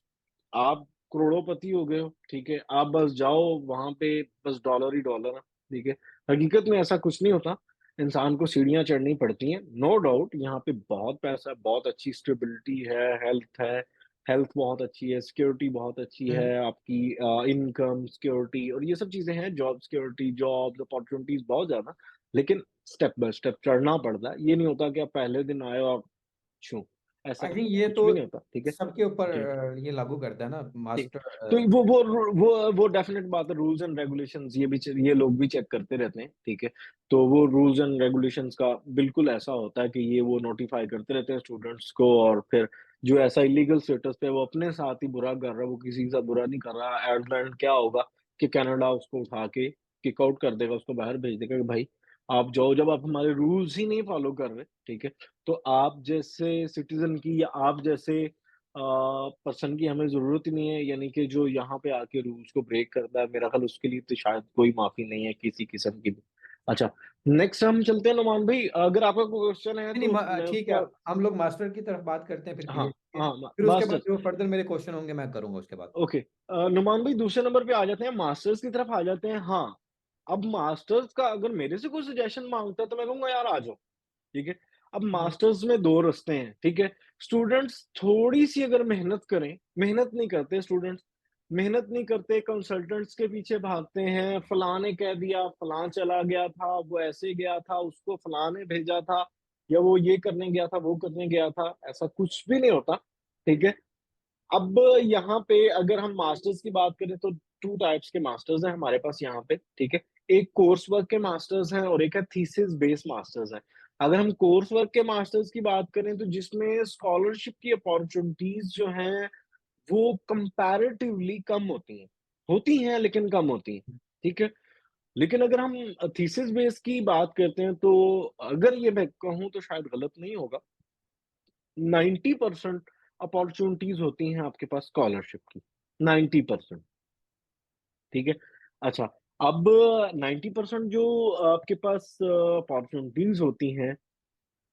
आप करोड़ोंपति हो गए हो, ठीक है? आप बस जाओ वहाँ पे बस डॉलर ही डॉलर है, ठीक है? हकीकत में ऐसा कुछ नहीं होता, इंसान को सीढ़ियाँ चढ़नी पड़ती हैं। नो डाउट यहाँ पे बहुत पैसा है, बहुत अच्छी स्टेबिलिटी है, हेल्थ बहुत अच्छी है, सिक्योरिटी बहुत अच्छी हुँ। है, आपकी इनकम सिक्योरिटी और ये सब चीज़ें हैं, जॉब सिक्योरिटी, जॉब्स अपॉर्च्युनिटीज़ बहुत ज़्यादा, लेकिन स्टेप बाय स्टेप चढ़ना पड़ता है। ये नहीं होता कि आप पहले दिन आए और छू ऐसा आई थिंक ये कुछ तो भी नहीं होता, ठीक है? सबके ऊपर जी। ये लागू करता है ना ठीक। मास्टर तो वो डेफ़िनेट बात है रूल्स एंड रेगुलेशंस ये लोग भी चेक करते रहते हैं, ठीक है? तो वो रूल्स एंड रेगुलेशंस का बिल्कुल ऐसा होता है कि ये वो नोटिफ़ाई करते रहते हैं स्टूडेंट्स को और फिर जो ऐसा इल्लीगल स्टेटस पे वो अपने साथ ही बुरा कर रहा है, वो किसी के साथ बुरा नहीं कर रहा। एट द एंड क्या होगा कि कनाडा उसको उठा के किक आउट कर देगा, उसको बाहर भेज देगा कि भाई आप जाओ, जब आप हमारे रूल्स ही नहीं फॉलो कर रहे, ठीक है? तो आप जैसे सिटिज़न की या आप जैसे पर्सन की हमें ज़रूरत ही नहीं है, यानी कि जो यहाँ पे आके रूल्स को ब्रेक करता है, मेरा ख़्याल उसके लिए तो शायद कोई माफ़ी नहीं है किसी किस्म की भी। अच्छा, नेक्स्ट हम चलते हैं नुमान भाई, अगर आपका कोई क्वेश्चन है नहीं, नहीं तो मैं ठीक है, उसका हम लोग मास्टर की तरफ बात करते हैं फिर हाँ, पीएचडी के। हाँ, फिर उसके बाद मास्टर्स जो फर्दर मेरे क्वेश्चन होंगे मैं करूँगा उसके बाद। ओके। नुमान भाई दूसरे नंबर पे आ जाते हैं, मास्टर्स की तरफ आ जाते हैं। हाँ, अब मास्टर्स का अगर मेरे से कोई सजेशन माँगता है तो मैं कहूँगा यार आ जाओ। ठीक है? अब हुँ, मास्टर्स में 2 रास्ते हैं, ठीक है? स्टूडेंट्स थोड़ी-सी अगर मेहनत करें, मेहनत नहीं करते स्टूडेंट्स, मेहनत नहीं करते, कंसल्टेंट्स के पीछे भागते हैं, फलाँ ने कह दिया, फलाँ चला गया था, वो ऐसे गया था, उसको फलाँ ने भेजा था या वो ये करने गया था, वो करने गया था, ऐसा कुछ भी नहीं होता, ठीक है? अब यहाँ पे अगर हम मास्टर्स की बात करें तो 2 टाइप्स के मास्टर्स हैं हमारे पास यहाँ पे, ठीक है? एक कोर्स वर्क के मास्टर्स हैं और एक है थीसिस बेस्ड मास्टर्स हैं। अगर हम कोर्स वर्क के मास्टर्स की बात करें तो जिसमें स्कॉलरशिप की अपॉर्च्युनिटीज़ जो हैं, वो कंपैरेटिवली कम होती हैं लेकिन कम होती हैं, ठीक है? लेकिन अगर हम थीसिस बेस की बात करते हैं तो अगर ये मैं कहूँ तो शायद गलत नहीं होगा, 90% अपॉर्च्युनिटीज़ होती हैं आपके पास स्कॉलरशिप की, 90%, ठीक है? अच्छा, अब 90% जो आपके पास अपॉर्च्युनिटीज़ होती हैं,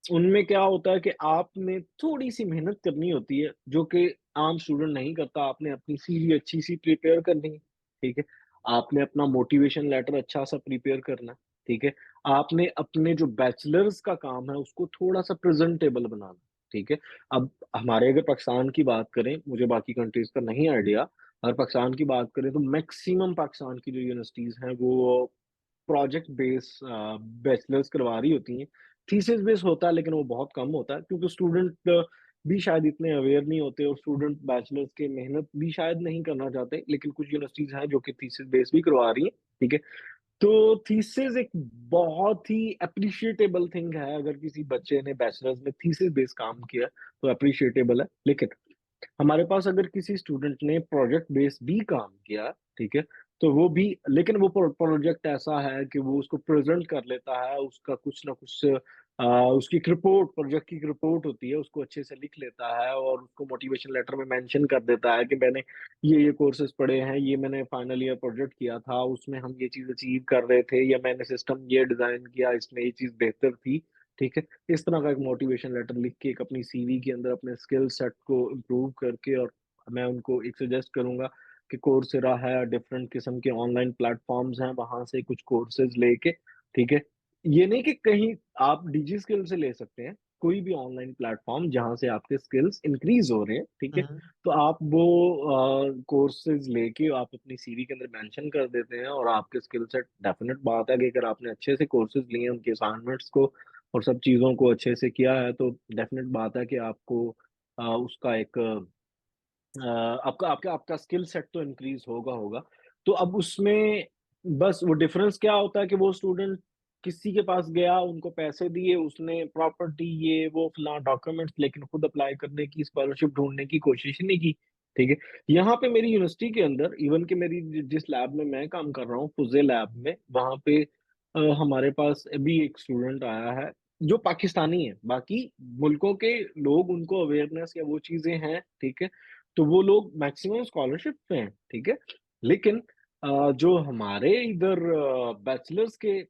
उनमें क्या होता है कि आपने थोड़ी-सी मेहनत करनी होती है, जो कि आम स्टूडेंट नहीं करता। आपने अपनी सीवी अच्छी-सी प्रिपेयर करनी है, ठीक है? आपने अपना मोटिवेशन लेटर अच्छा-सा प्रिपेयर करना है, ठीक है? आपने अपने जो बैचलर्स का काम है, उसको थोड़ा-सा प्रेज़ेंटेबल बनाना, ठीक है? अब हमारे अगर पाकिस्तान की बात करें, मुझे बाकी कंट्रीज़ का नहीं आइडिया, अगर पाकिस्तान की बात करें तो मैक्सिमम पाकिस्तान की जो यूनिवर्सिटीज़ हैं, वो प्रोजेक्ट बेस बैचलर्स करवा रही होती हैं। थीसिस बेस होता है लेकिन वो बहुत कम होता है क्योंकि स्टूडेंट भी शायद इतने अवेयर नहीं होते और स्टूडेंट बैचलर्स की मेहनत भी शायद नहीं करना चाहते। लेकिन कुछ यूनिवर्सिटीज़ हैं जो कि थीसिस बेस भी करवा रही हैं, ठीक है? तो थीसिस एक बहुत ही एप्रिशिएटेबल थिंग है, अगर किसी बच्चे ने बैचलर्स में थीसिस बेस काम किया, तो एप्रिशिएटेबल है। लेकिन हमारे पास अगर किसी स्टूडेंट ने प्रोजेक्ट बेस्ड भी काम किया, ठीक है? तो वो भी लेकिन वो प्रोजेक्ट ऐसा है कि वो उसको प्रेज़ेंट कर लेता है, उसका कुछ ना कुछ उसकी एक रिपोर्ट प्रोजेक्ट की एक रिपोर्ट होती है, उसको अच्छे से लिख लेता है और उसको मोटिवेशन लेटर में मेंशन कर देता है कि मैंने ये कोर्सेज़ पढ़े हैं, ये मैंने फाइनल ईयर प्रोजेक्ट किया था, उसमें हम ये चीज़ अचीव कर रहे थे या मैंने सिस्टम ये डिज़ाइन किया, इसमें ये चीज़ बेहतर थी, ठीक है? इस तरह का एक मोटिवेशन लेटर लिख के एक अपनी सीवी के अंदर अपने स्किल सेट को इम्प्रूव करके और मैं उनको एक सजेस्ट करूँगा कि कोर्सेरा है, डिफरेंट किस्म के ऑनलाइन प्लेटफ़ॉर्म्स हैं, वहाँ से कुछ कोर्सेज़ लेके, ठीक है? ये नहीं कि कहीं आप डिजी स्किल से ले सकते हैं, कोई भी ऑनलाइन प्लेटफ़ॉर्म जहाँ से आपके स्किल्स इंक्रीज़ हो रहे हैं, ठीक है? हुँ, तो आप वो कोर्सेज़ लेके आप अपनी सीवी के अंदर मेंशन कर देते हैं और आपके स्किल सेट डेफ़िनेट बात है कि अगर आपने अच्छे से कोर्सेज़ लिए हैं, उनके असाइनमेंट्स को और सब चीज़ों को अच्छे से किया है, तो डेफ़िनेट बात है कि आपको उसका एक आपका आपका आपका स्किल सेट तो इंक्रीज़ होगा। तो अब उसमें बस वो डिफ़रेंस क्या होता है कि वो स्टूडेंट किसी के पास गया, उनको पैसे दिए, उसने प्रॉपर्टी ये वो फलाँ डॉक्यूमेंट्स लेकिन खुद अप्लाई करने की, स्कॉलरशिप ढूँढने की कोशिश ही नहीं की, ठीक है? यहाँ पे मेरी यूनिवर्सिटी के अंदर इवन कि मेरी जिस लैब में मैं काम कर रहा हूँ, फुज़े लैब में, वहाँ पे हमारे पास अभी एक स्टूडेंट आया है, जो पाकिस्तानी है। बाकी मुल्कों के लोग उनको अवेयरनेस या वो चीज़ें हैं, ठीक है? तो वो लोग मैक्सिमम स्कॉलरशिप पे हैं, ठीक है? लेकिन जो हमारे इधर बैचलर्स के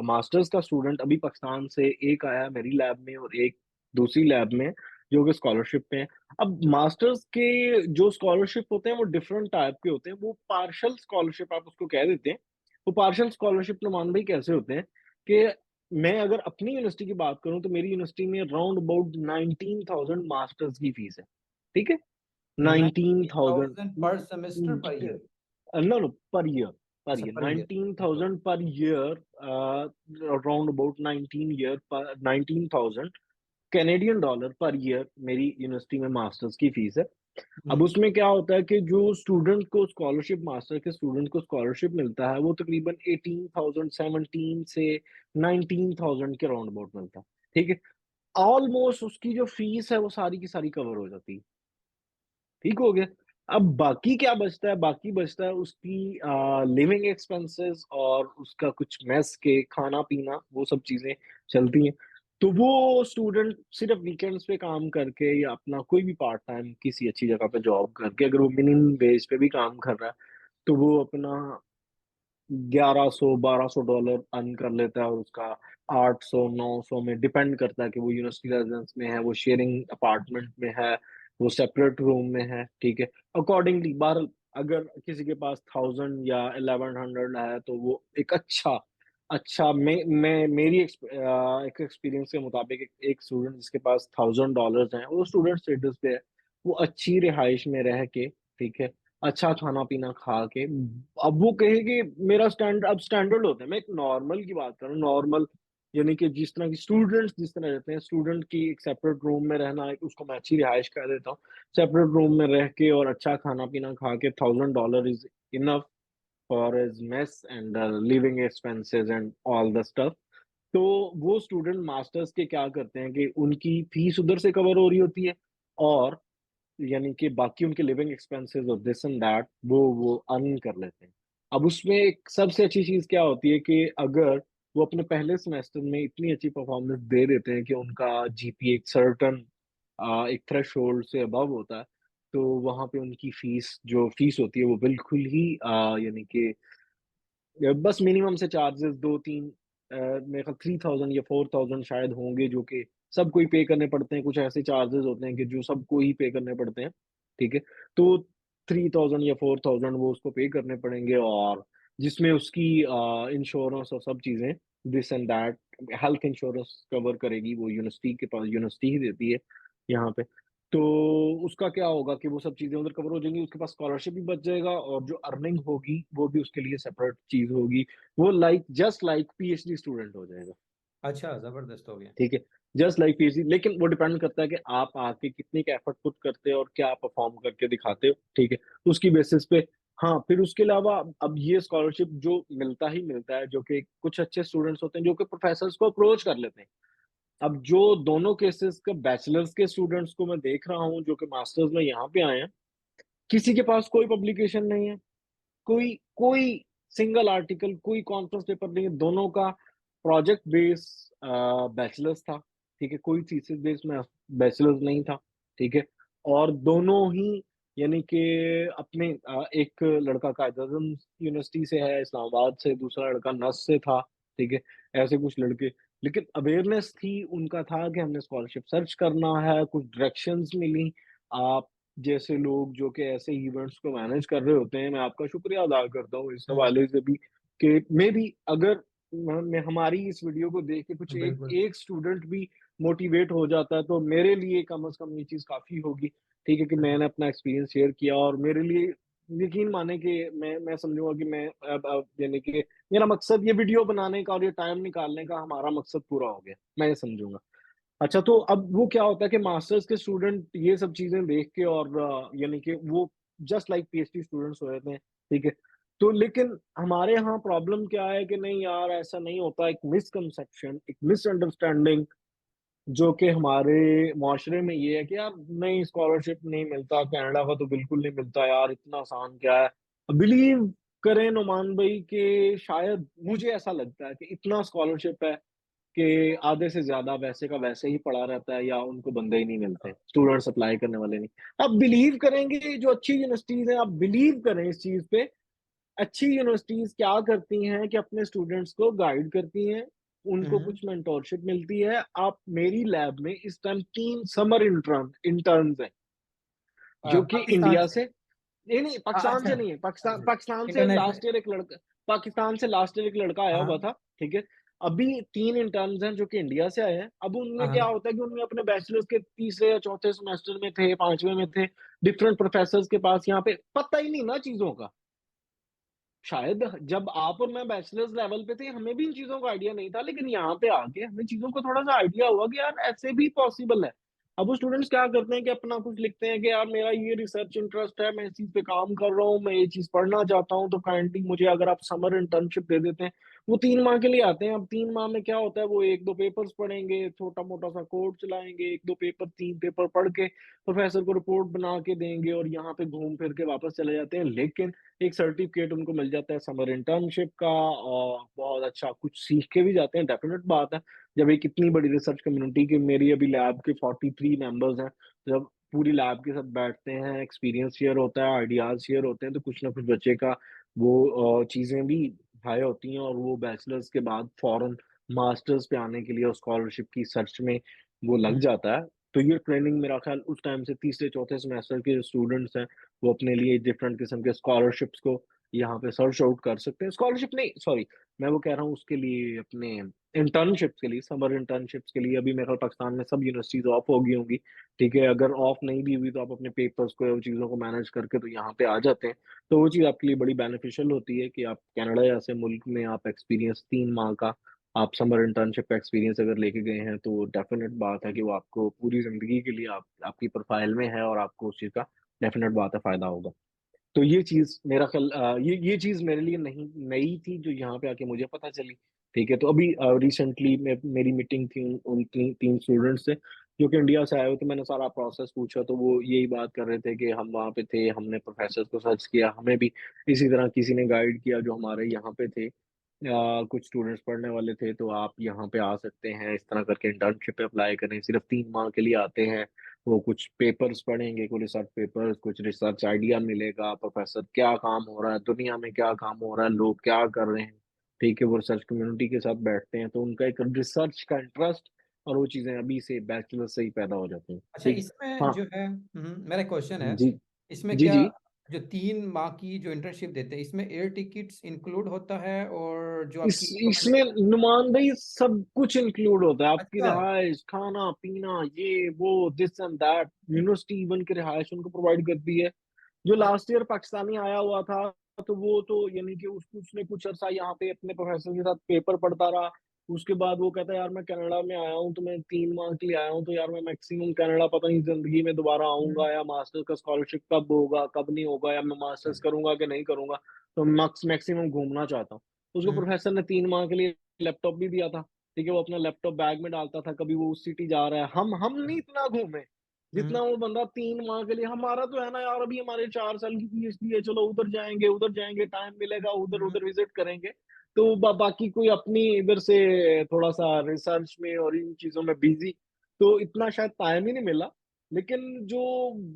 मास्टर्स का स्टूडेंट अभी पाकिस्तान से एक आया है मेरी लैब में और एक दूसरी लैब में, जो कि स्कॉलरशिप पे हैं। अब मास्टर्स के जो स्कॉलरशिप होते हैं, वो डिफरेंट टाइप के होते हैं। वो पार्शियल स्कॉलरशिप आप उसको कह देते हैं। वो पार्शियल स्कॉलरशिप नुमान भाई कैसे होते हैं कि मैं अगर अपनी यूनिवर्सिटी की बात करूँ, तो मेरी यूनिवर्सिटी में राउंड अबाउट 19,000 मास्टर्स की फीस है, ठीक है? 19,000 19,000 पर semester per year? no, no, per अच्छा, year, per year. Okay, okay. 19,000 per year, around about 19,000 Canadian dollar per year मेरी यूनिवर्सिटी में मास्टर्स की फीस है। अब हुँ, उसमें क्या होता है कि जो स्टूडेंट को स्कॉलरशिप मास्टर के स्टूडेंट को स्कॉलरशिप मिलता है, वो तकरीबन 18,000 17 से 19,000 के राउंड अबाउट मिलता है, ठीक है? ऑलमोस्ट उसकी जो फीस है, वो सारी की सारी कवर हो जाती है। ठीक हो गया। अब बाकी क्या बचता है? बाकी बचता है उसकी लिविंग एक्सपेंसेस और उसका कुछ मेस के खाना-पीना, वो सब चीज़ें चलती हैं। तो वो स्टूडेंट सिर्फ़ वीकेंड्स पे काम करके या अपना कोई भी पार्ट टाइम किसी अच्छी जगह पे जॉब करके अगर वो मिनिमम वेज पे भी काम कर रहा है, तो वो अपना 1100 $1200 अर्न कर लेता है और उसका 800 900 में डिपेंड करता है कि वो यूनिवर्सिटी रेज़िडेंस में है, वो शेयरिंग अपार्टमेंट में है, वो सेपरेट रूम में है, ठीक है? अकॉर्डिंगली बहरहाल अगर किसी के पास 1000 या 1100 है तो वो एक अच्छा मैं मेरी एक एक्सपीरियंस के मुताबिक एक स्टूडेंट जिसके पास $1000 हैं, वो स्टूडेंट स्टेटस पे है, वो अच्छी रिहाइश में रह के, ठीक है? अच्छा खाना-पीना खा के अब वो कहे कि मेरा स्टैंडर्ड होता है। मैं एक नॉर्मल की बात कर रहा हूँ, नॉर्मल यानी कि जिस तरह की स्टूडेंट्स जिस तरह रहते हैं, स्टूडेंट की एक सेपरेट रूम में रहना, एक उसको मैं अच्छी रिहाइश कह देता हूँ। सेपरेट रूम में रह के और अच्छा खाना-पीना खा के $1000 is enough for his mess and living expenses and all the stuff. तो वो स्टूडेंट मास्टर्स के क्या करते हैं कि उनकी फीस उधर से कवर हो रही होती है और यानी कि बाकी उनके लिविंग एक्सपेंसेस और दिस एंड दैट वो अर्न कर लेते हैं। अब उसमें एक सबसे अच्छी चीज़ क्या होती है कि अगर वो अपने पहले सेमेस्टर में इतनी अच्छी परफॉर्मेंस दे देते हैं कि उनका जीपीए एक सर्टेन एक थ्रेशोल्ड से अबव होता है, तो वहाँ पे उनकी फीस होती है वो बिल्कुल ही यानी कि बस मिनिमम से चार्जेस 2-3 मेरे ख्याल 3000 या 4000 शायद होंगे जो कि सबको ही पे करने पड़ते हैं। कुछ ऐसे चार्जेस होते हैं कि जो सबको ही पे करने पड़ते हैं, ठीक है? तो 3000 या 4000 वो उसको पे करने पड़ेंगे और जिसमें उसकी इंश्योरेंस और सब चीज़ें this and that health insurance cover करेगी वो यूनिवर्सिटी के पास यूनिवर्सिटी ही देती है यहाँ पे। तो उसका क्या होगा कि वो सब चीज़ें उधर कवर हो जाएँगी, उसके पास स्कॉलरशिप भी बच जाएगा और जो अर्निंग होगी, वो भी उसके लिए सेपरेट चीज़ होगी। वो जस्ट लाइक पीएचडी स्टूडेंट हो जाएगा, अच्छा, ज़बरदस्त हो गया। ठीक है? जस्ट लाइक पीएचडी लेकिन वो डिपेंड करता है कि आप आके कितनी का एफर्ट पुट करते हो और क्या परफॉर्म करके दिखाते हो, ठीक है? उसकी बेसिस पे हाँ, फिर उसके अलावा अब ये स्कॉलरशिप जो मिलता ही मिलता है, जो कि कुछ अच्छे स्टूडेंट्स होते हैं, जो कि प्रोफ़ेसर्स को अप्रोच कर लेते हैं। अब जो दोनों केसेस का बैचलर्स के स्टूडेंट्स को मैं देख रहा हूँ, जो कि मास्टर्स में यहाँ पे आए हैं, किसी के पास कोई पब्लिकेशन नहीं है, कोई कोई सिंगल आर्टिकल, कोई कॉन्फ्रेंस पेपर नहीं है, दोनों का प्रोजेक्ट बेस बैचलर्स था, ठीक है? कोई थीसिस बेस में बैचलर्स नहीं था, ठीक है? और दोनों ही यानी कि अपने एक लड़का कायद-ए-आज़म यूनिवर्सिटी से है, इस्लामाबाद से, दूसरा लड़का नस से था, ठीक है? ऐसे कुछ लड़के लेकिन अवेयरनेस थी, उनका था कि हमने स्कॉलरशिप सर्च करना है, कुछ डायरेक्शंस मिली। आप जैसे लोग जो कि ऐसे इवेंट्स को मैनेज कर रहे होते हैं, मैं आपका शुक्रिया अदा करता हूँ इस हुँ, हवाले से भी कि मेबी अगर मैं हमारी इस वीडियो को देख के कुछ एक बिल्कुल। एक स्टूडेंट भी मोटिवेट हो जाता है, तो मेरे लिए कम से कम ये चीज़ काफ़ी होगी, ठीक है? कि हुँ, मैंने अपना एक्सपीरियंस शेयर किया और मेरे लिए यकीन माने कि मैं समझूँगा कि मैं अब यानी कि मेरा मकसद ये वीडियो बनाने का और ये टाइम निकालने का हमारा मकसद पूरा हो गया, मैं ये समझूँगा। अच्छा, तो अब वो क्या होता है कि मास्टर्स के स्टूडेंट ये सब चीज़ें देख के और यानी कि वो जस्ट लाइक पीएचडी स्टूडेंट्स हो जाते हैं, ठीक है? तो लेकिन हमारे यहाँ प्रॉब्लम क्या है कि नहीं यार ऐसा नहीं होता, एक मिसकंसेप्शन, एक मिसअंडरस्टैंडिंग जो कि हमारे माशरे में ये है कि यार नहीं स्कॉलरशिप नहीं मिलता, कनाडा का तो बिल्कुल नहीं मिलता यार, इतना आसान क्या है? बिलीव करें नुमान भाई कि शायद मुझे ऐसा लगता है कि इतना स्कॉलरशिप है कि आधे से ज़्यादा वैसे का वैसे ही पड़ा रहता है या उनको बंदे ही नहीं मिलते, स्टूडेंट्स अप्लाई करने वाले नहीं। आप बिलीव करेंगे जो अच्छी यूनिवर्सिटीज़ हैं, आप बिलीव करें इस चीज़ पे, अच्छी यूनिवर्सिटीज़ क्या करती हैं कि अपने स्टूडेंट्स को गाइड करती हैं, हुँ, उनको हुँ। कुछ मेंटोरशिप मिलती है। आप मेरी लैब में इस टाइम 3 समर इंटर्न्स हैं, जो कि पाकिस्तान इंडिया से? से नहीं, पाकिस्तान अच्छा, से नहीं है, अच्छा, पाकिस्तान से इंटरनेशनल। पाकिस्तान से लास्ट ईयर एक लड़का आया हाँ, हुआ हाँ, था, ठीक है? अभी 3 इंटर्न्स हैं जो कि इंडिया से आए हैं। अब हाँ, उनमें क्या हाँ। होता है कि उनमें अपने बैचलर्स के तीसरे या चौथे सेमेस्टर में थे, 5वें में थे, डिफरेंट प्रोफेसर्स के पास यहाँ पे पता ही नहीं ना चीज़ों का। शायद जब आप और मैं बैचलर्स लेवल पे थे, हमें भी इन चीज़ों का आइडिया नहीं था, लेकिन यहाँ पे आके हमें चीज़ों को थोड़ा-सा आइडिया हुआ कि यार ऐसे भी पॉसिबल है। अब वो स्टूडेंट्स क्या करते हैं कि अपना कुछ लिखते हैं कि यार मेरा ये रिसर्च इंटरेस्ट है, मैं इस चीज़ पे काम कर रहा हूँ, मैं ये चीज़ पढ़ना चाहता हूँ, तो काइंडली मुझे अगर आप समर इंटर्नशिप दे देते हैं। वो 3 माह के लिए आते हैं, अब 3 माह में क्या होता है वो 1-2 पेपर्स पढ़ेंगे, छोटा-मोटा सा कोड चलाएँगे, 1-2 पेपर, 3 पेपर पढ़ के प्रोफ़ेसर को रिपोर्ट बना के देंगे और यहाँ पे घूम फिर के वापस चले जाते हैं। लेकिन एक सर्टिफिकेट उनको मिल जाता है समर इंटर्नशिप का और बहुत अच्छा कुछ सीख के भी जाते हैं, डेफ़िनेट बात है। जब एक इतनी बड़ी रिसर्च कम्युनिटी की मेरी अभी लैब के 43 मेंबर्स हैं, जब पूरी लैब के साथ बैठते हैं, एक्सपीरियंस शेयर होता है, आइडियाज़ शेयर होते हैं, तो कुछ ना कुछ बच्चे का वो चीज़ें भी हाई होती हैं और वो बैचलर्स के बाद फ़ौरन मास्टर्स पे आने के लिए और स्कॉलरशिप की सर्च में वो लग हुँ, जाता है। तो ये ट्रेनिंग मेरा ख़्याल उस टाइम से तीसरे चौथे सेमेस्टर के जो स्टूडेंट्स हैं, वो अपने लिए डिफरेंट किस्म के स्कॉलरशिप्स को यहाँ पे सर्च आउट कर सकते हैं। स्कॉलरशिप नहीं सॉरी, मैं वो कह रहा हूँ उसके लिए अपने इंटर्नशिप्स के लिए, समर इंटर्नशिप्स के लिए अभी मेरे ख़्याल पाकिस्तान में सब यूनिवर्सिटीज़ ऑफ हो गई होंगी, ठीक है? अगर ऑफ नहीं भी हुई तो आप अपने पेपर्स को या चीज़ों को मैनेज करके तो यहाँ पे आ जाते हैं। तो वो चीज़ आपके लिए बड़ी बेनिफिशियल होती है कि आप कनाडा जैसे मुल्क में आप एक्सपीरियंस 3 माह का आप समर इंटर्नशिप का एक्सपीरियंस अगर लेके गए हैं तो डेफिनेट बात है कि वो आपको पूरी ज़िंदगी के लिए आप आपकी प्रोफ़ाइल में है और आपको उस चीज़ का डेफिनेट बात है फ़ायदा होगा। तो ये चीज़ मेरा ख़्याल ये चीज़ मेरे लिए नहीं नई थी जो यहाँ पे आके मुझे पता चली, ठीक है? तो अभी रिसेंटली में मेरी मीटिंग थी उन 3 स्टूडेंट्स से जो कि इंडिया से आए हुए थे, मैंने सारा प्रोसेस पूछा तो वो यही बात कर रहे थे कि हम वहाँ पे थे, हमने प्रोफ़ेसर्स को सर्च किया, हमें भी इसी तरह किसी ने गाइड किया जो हमारे यहाँ पे थे। कुछ स्टूडेंट्स पढ़ने वाले थे तो आप यहाँ पे आ सकते हैं, इस तरह करके इंटर्नशिप पे अप्लाई करें, सिर्फ़ 3 माह के लिए आते हैं। वो कुछ पेपर्स पढ़ेंगे, कोई रिसर्च पेपर्स, कुछ रिसर्च आइडिया मिलेगा, प्रोफ़ेसर क्या काम हो रहा है, दुनिया में क्या काम हो रहा है, लोग क्या कर रहे हैं, ठीक है? वो रिसर्च कम्युनिटी के साथ बैठते हैं, तो उनका एक रिसर्च का इंटरेस्ट और वो चीज़ें अभी से बैचलर से ही पैदा हो जाती हैं, अच्छा, ठीक है? इसमें हाँ, जो है मेरा क्वेश्चन है, जी। इसमें जी, क्या जी। जो 3 माह की जो इंटर्नशिप देते हैं, इसमें एयर टिकट्स इंक्लूड होता है और जो इस आपकी इसमें अकोमोडेशन? नुमानदही सब कुछ इंक्लूड होता है, आपकी अच्छा, रिहाइश, खाना-पीना, ये, वो, this and that, university even की रिहाइश उनको प्रोवाइड करती है। जो लास्ट ईयर पाकिस्तानी आया हुआ था, तो वो तो यानी कि उसने कुछ अरसा यहाँ पे अपने प्रोफ़ेसर के साथ पेपर पढ़ता रहा। उसके बाद वो कहता है, "यार, मैं कनाडा में आया हूँ, तो मैं 3 माह के लिए आया हूँ, तो यार मैं मैक्सिमम कनाडा पता नहीं ज़िंदगी में दोबारा हुँ, आऊँगा या मास्टर्स का स्कॉलरशिप कब होगा, कब नहीं होगा या मैं मास्टर्स करूँगा कि नहीं करूँगा, तो मैक्सिमम घूमना चाहता हूँ।" उसको हुँ, प्रोफ़ेसर ने 3 माह के लिए लैपटॉप भी दिया था, ठीक है? वो अपना लैपटॉप बैग में डालता था, कभी वो उस सिटी जा रहा है। हम नहीं इतना घूमे। हुँ, जितना वो बंदा 3 माह के लिए हमारा तो है ना यार अभी हमारे 4 साल की पीएचडी है, चलो उधर जाएँगे, टाइम मिलेगा, हुँ, उधर-उधर विज़िट करेंगे। तो बाकी कोई अपनी इधर से थोड़ा-सा रिसर्च में और इन चीज़ों में बिज़ी, तो इतना शायद टाइम ही नहीं मिला। लेकिन जो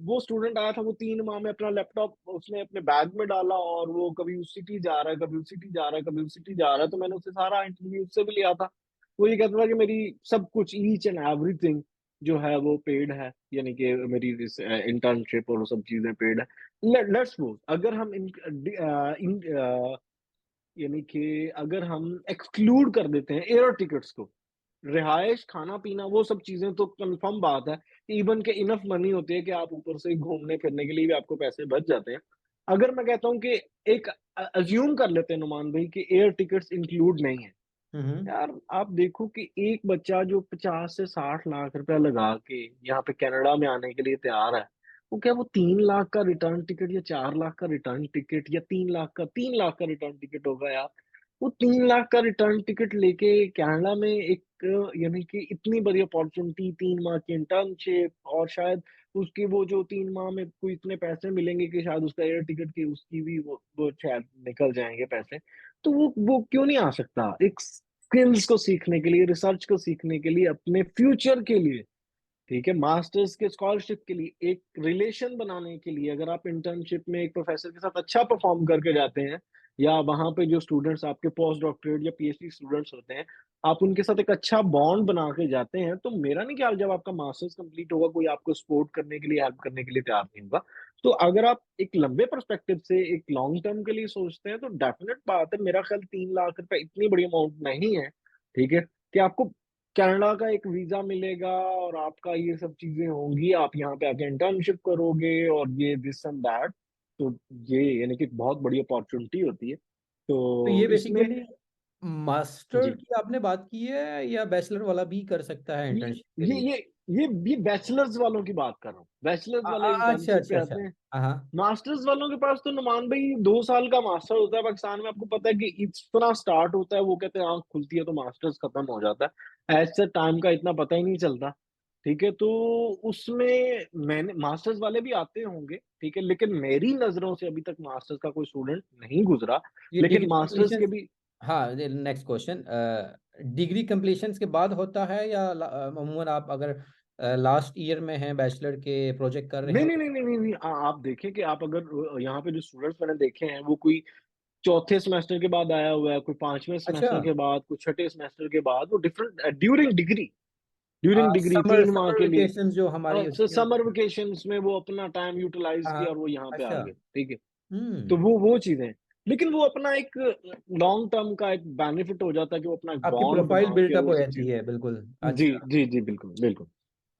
वो स्टूडेंट आया था, वो 3 माह में अपना लैपटॉप उसने अपने बैग में डाला और वो कभी उस सिटी जा रहा है, कभी उस सिटी जा रहा है, कभी उस सिटी जा रहा है, तो मैंने उससे सारा इंटरव्यू उससे भी लिया था। वो ये कहता था कि मेरी सब कुछ ईच एंड एवरीथिंग जो है वो पेड है, यानी कि मेरी इंटर्नशिप और वो सब चीज़ें पेड है। लेट्स सपोज़ अगर हम यानी कि अगर हम एक्सक्लूड कर देते हैं एयर टिकट्स को, रिहाइश, खाना-पीना वो सब चीज़ें तो कन्फर्म बात है, इवन के इनफ मनी होती है कि आप ऊपर से घूमने-फिरने के लिए भी आपको पैसे बच जाते हैं। अगर मैं कहता हूँ कि एक अज़्यूम कर लेते हैं नुमान भाई कि एयर टिकट्स इंक्लूड नहीं है। हुँ, हुँ, यार, आप देखो कि एक बच्चा जो 50 से 60 लाख रुपया लगा के यहाँ पे कनाडा में आने के लिए तैयार है, वो क्या वो 3 लाख का रिटर्न टिकट या 4 लाख का रिटर्न टिकट या 3 लाख का रिटर्न टिकट होगा यार। वो 3 लाख का रिटर्न टिकट लेके कनाडा में एक यानी कि इतनी बड़ी अपॉर्च्युनिटी 3 माह की इंटर्नशिप और शायद उसके वो जो 3 माह में कोई इतने पैसे मिलेंगे कि शायद उसका एयर टिकट की उसकी भी वो शायद निकल जाएँगे पैसे। तो वो क्यों नहीं आ सकता? एक स्किल्स को सीखने के लिए, रिसर्च को सीखने के लिए, अपने फ्यूचर के लिए, ठीक है? मास्टर्स के स्कॉलरशिप के लिए, एक रिलेशन बनाने के लिए अगर आप इंटर्नशिप में एक प्रोफ़ेसर के साथ अच्छा परफ़ॉर्म करके जाते हैं या वहाँ पे जो स्टूडेंट्स आपके पोस्ट डॉक्टरेट या पीएचडी स्टूडेंट्स होते हैं, आप उनके साथ एक अच्छा बॉन्ड बना के जाते हैं, तो मेरा नहीं ख्याल जब आपका मास्टर्स कंप्लीट होगा, कोई आपको सपोर्ट करने के लिए, हेल्प करने के लिए तैयार नहीं होगा। तो अगर आप एक लंबे पर्सपेक्टिव से एक लॉन्ग टर्म के लिए सोचते हैं, तो डेफ़िनेट बात है, मेरा ख्याल 3 लाख रुपए इतनी बड़ी अमाउंट नहीं है, ठीक है? कि आपको कनाडा का एक वीज़ा मिलेगा और आपका ये सब चीज़ें होंगी, आप यहाँ पे आके इंटर्नशिप करोगे और ये दिस एंड दैट, तो ये यानी कि बहुत बड़ी अपॉर्च्युनिटी होती है। तो ये तो इसमें बेसिकली मास्टर जी। की आपने बात की है या बैचलर वाला भी कर सकता है ये इंटर्नशिप के ये लिए? ये ये बैचलर्स वालों की बात कर रहा हूँ। बैचलर्स वाले अच्छा, इंटर्नशिप पे अच्छा, अच्छा। आते हैं। हाँ, हाँ। मास्टर्स वालों के पास तो नुमान भाई 2 साल का मास्टर होता है पाकिस्तान में, आपको पता है कि इस तरह स्टार्ट होता है, वो कहते हैं आँख खुलती है तो मास्टर्स खत्म हो जाता है। ऐसे टाइम का इतना पता ही नहीं चलता, ठीक है? तो उसमें मैंने मास्टर्स वाले भी आते होंगे, ठीक है? लेकिन मेरी नज़रों से अभी तक मास्टर्स का कोई स्टूडेंट नहीं गुज़रा, ये लेकिन डिग्री मास्टर्स कंप्लीशन के भी हाँ, नेक्स्ट क्वेश्चन डिग्री कंप्लीशंस के बाद होता है या अमूमन आप अगर लास्ट ईयर में हैं बैचलर के प्रोजेक्ट कर रहे नहीं, हैं नहीं, नहीं, नहीं, नहीं, नहीं आप देखें कि आप अगर यहाँ पे जो स्टूडेंट्स मैंने देखे हैं, वो कोई चौथे सेमेस्टर के बाद आया हुआ है, कोई 5वें अच्छा सेमेस्टर के बाद, कोई छठे सेमेस्टर के बाद, वो डिफरेंट ड्यूरिंग डिग्री समर 3 माह समर के लिए वेकेशंस जो हमारी उसकी समर वेकेशंस में वो अपना टाइम यूटिलाइज़ हाँ, किया हाँ। और वो यहाँ पे आ अच्छा, गए, ठीक है? तो हुँ, वो चीज़ें हैं। लेकिन वो अपना एक लॉन्ग टर्म का एक बेनिफिट हो जाता है कि वो अपना एक आपकी बॉन्ड प्रोफाइल बना के और बिल्टअप वो हो सब जाती चीज़ें है, बिल्कुल। जी, अच्छा, जी, जी, बिल्कुल, बिल्कुल।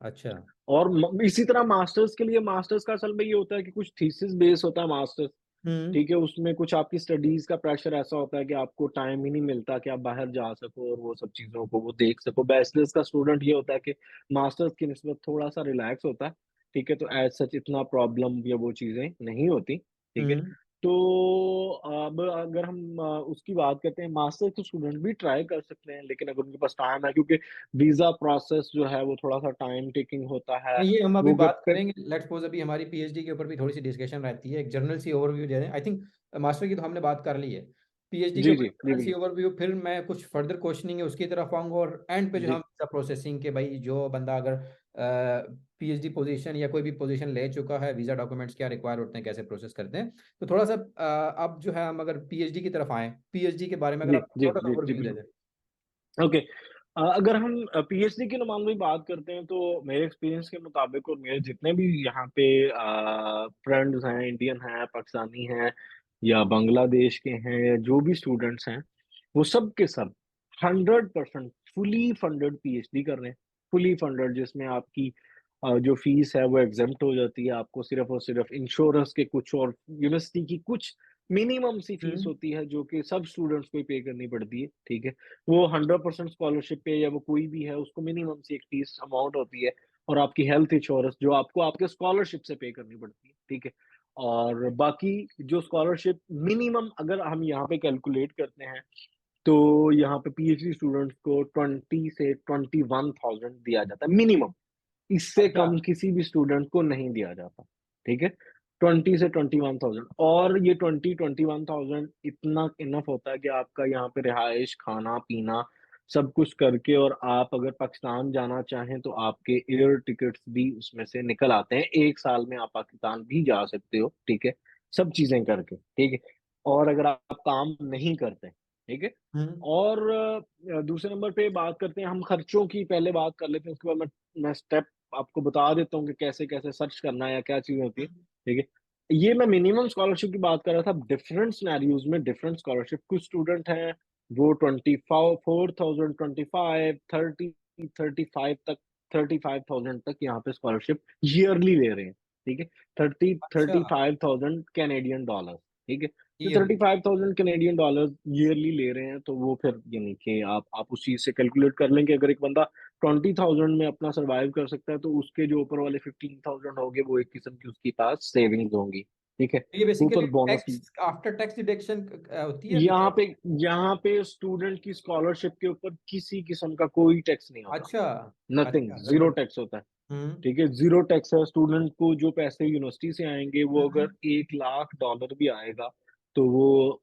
अच्छा। और इसी तरह मास्टर्स के लिए मास्टर्स का असल में ये होता है कि कुछ थीसिस बेस होता है मास्टर्स। हुँ, ठीक है? उसमें कुछ आपकी स्टडीज़ का प्रेशर ऐसा होता है कि आपको टाइम ही नहीं मिलता कि आप बाहर जा सको और वो सब चीज़ों को वो देख सको। बैचलर्स का स्टूडेंट ये होता है कि मास्टर्स की निस्बत थोड़ा-सा रिलैक्स होता है, ठीक है? तो एज़ सच इतना प्रॉब्लम या वो चीज़ें नहीं होती, ठीक है? हुँ। तो अब अगर हम उसकी बात करते हैं, मास्टर्स के स्टूडेंट भी ट्राई कर सकते हैं, लेकिन अगर उनके पास टाइम है, क्योंकि वीज़ा प्रोसेस जो है वो थोड़ा-सा टाइम टेकिंग होता है, नहीं, ये हम अभी वो बात अगर करेंगे। लेट्स सपोज़ अभी हमारी पीएचडी के ऊपर भी थोड़ी-सी डिस्कशन रहती है। एक जनरल सी ओवरव्यू दे रहे हैं। आई थिंक मास्टर की तो हमने बात कर ली है। पीएचडी के जी, ऊपर जी। जी, जनरल सी बिल्कुल। ओवरव्यू, फिर मैं कुछ फर्दर क्वेश्चनिंग है उसकी तरफ आऊँगा और एंड पे जो हम जी। वीज़ा प्रोसेसिंग के भाई जो बंदा अगर पीएचडी पोज़ीशन या कोई भी पोज़ीशन ले चुका है, वीज़ा डॉक्यूमेंट्स क्या रिक्वायर होते हैं, कैसे प्रोसेस करते हैं। तो थोड़ा-सा अब जो है हम अगर पीएचडी की तरफ आएँ, पीएचडी के बारे में अगर जी, आप जी, छोटा-सा जी, जी, ओवरव्यू दे बिल्कुल। दें। ओके। अगर हम पीएचडी के मामले में बात करते हैं, तो मेरे एक्सपीरियंस के मुताबिक और मेरे जितने भी यहाँ पे फ्रेंड्स हैं, इंडियन हैं, पाकिस्तानी हैं या बांग्लादेश के हैं या जो भी स्टूडेंट्स हैं, वो सब के सब 100% फुली फंडेड पीएचडी कर रहे हैं। फुली फंडेड, जिसमें आपकी जो फीस है वो एग्ज़ेम्प्ट हो जाती है। आपको सिर्फ़ और सिर्फ़ इंश्योरेंस के कुछ और यूनिवर्सिटी की कुछ मिनिमम सी फीस हुँ, होती है, जो कि सब स्टूडेंट्स को ही पे करनी पड़ती है, ठीक है? वो 100% स्कॉलरशिप पे या वो कोई भी है, उसको मिनिमम सी एक फीस अमाउंट होती है, और आपकी हेल्थ इंश्योरेंस जो आपको आपके स्कॉलरशिप से पे करनी पड़ती है, ठीक है? और बाकी जो स्कॉलरशिप मिनिमम अगर हम यहाँ पे कैलकुलेट करते हैं, तो यहाँ पे पीएचडी स्टूडेंट्स को 20 से 21,000 दिया जाता है मिनिमम। इससे अच्छा। कम किसी भी स्टूडेंट को नहीं दिया जाता, ठीक है? 20 से 21,000, और ये 20-21,000 इतना इनफ होता है कि आपका यहाँ पे रिहाइश, खाना-पीना सब कुछ करके, और आप अगर पाकिस्तान जाना चाहें तो आपके एयर टिकट्स भी उसमें से निकल आते हैं। 1 साल में आप पाकिस्तान भी जा सकते हो, ठीक है? सब चीज़ें करके, ठीक है? और अगर आप काम नहीं करते, ठीक है? हुँ, और दूसरे नंबर पे बात करते हैं हम खर्चों की, पहले बात कर लेते हैं, उसके बाद मैं स्टेप आपको बता देता हूँ कि कैसे-कैसे सर्च करना है या क्या चीज़ें होती हुँ। है, ठीक है? ये मैं मिनिमम स्कॉलरशिप की बात कर रहा था, डिफरेंट सिनेरियोज़ में डिफरेंट स्कॉलरशिप। कुछ स्टूडेंट हैं, वो 24,000, 25, 30, 35 तक 35,000 तक यहाँ पे स्कॉलरशिप ईयरली ले रहे हैं, ठीक है? 30 अच्छा, 35,000 कैनेडियन डॉलर, ठीक है? तो ईयरली। 35,000 कैनेडियन डॉलर्स ईयरली ले रहे हैं, तो वो फिर यानी कि आप उस चीज़ से कैलकुलेट कर लें कि अगर एक बंदा 20,000 में अपना सर्वाइव कर सकता है, तो उसके जो ऊपर वाले 15,000 होंगे, वो एक किस्म की उसके पास सेविंग्स होंगी, ठीक है? ये बेसिकली ऊपर bonus tax after tax deduction होती है कुछ? यहाँ पे यहाँ पे स्टूडेंट की स्कॉलरशिप के ऊपर किसी किस्म का कोई टैक्स नहीं होता, अच्छा, नथिंग, अच्छा, ज़ीरो ज़बरदस्त। टैक्स होता है, हुँ, ठीक है? ज़ीरो टैक्स है। स्टूडेंट को जो पैसे यूनिवर्सिटी से आएँगे, हुँ, वो अगर हुँ। $1,00,000 भी आएगा, तो वो